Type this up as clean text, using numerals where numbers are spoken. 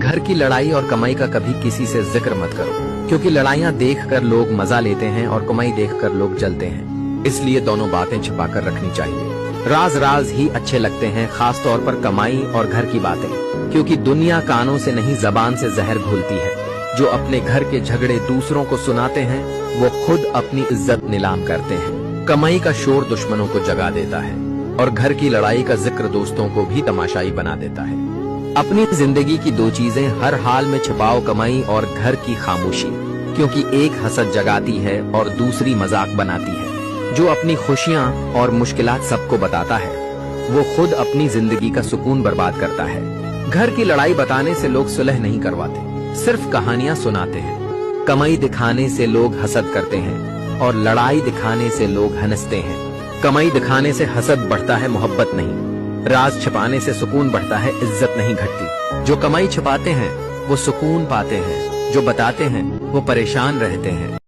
घर की लड़ाई और कमाई का कभी किसी से जिक्र मत करो, क्योंकि लड़ाइयाँ देखकर लोग मजा लेते हैं और कमाई देखकर लोग जलते हैं। इसलिए दोनों बातें छिपाकर रखनी चाहिए। राज राज ही अच्छे लगते हैं, खास तौर पर कमाई और घर की बातें, क्योंकि दुनिया कानों से नहीं जबान से जहर घोलती है। जो अपने घर के झगड़े दूसरों को सुनाते हैं वो खुद अपनी इज्जत नीलाम करते हैं। कमाई का शोर दुश्मनों को जगा देता है और घर की लड़ाई का जिक्र दोस्तों को भी तमाशाई बना देता है। अपनी जिंदगी की दो चीजें हर हाल में छिपाओ, कमाई और घर की खामोशी, क्योंकि एक हसद जगाती है और दूसरी मजाक बनाती है। जो अपनी खुशियां और मुश्किलात सबको बताता है वो खुद अपनी जिंदगी का सुकून बर्बाद करता है। घर की लड़ाई बताने से लोग सुलह नहीं करवाते, सिर्फ कहानियां सुनाते हैं। कमाई दिखाने से लोग हसद करते हैं और लड़ाई दिखाने से लोग हंसते हैं। कमाई दिखाने से हसद बढ़ता है, मोहब्बत नहीं। राज छिपाने से सुकून बढ़ता है, इज्जत नहीं घटती। जो कमाई छिपाते हैं वो सुकून पाते हैं, जो बताते हैं वो परेशान रहते हैं।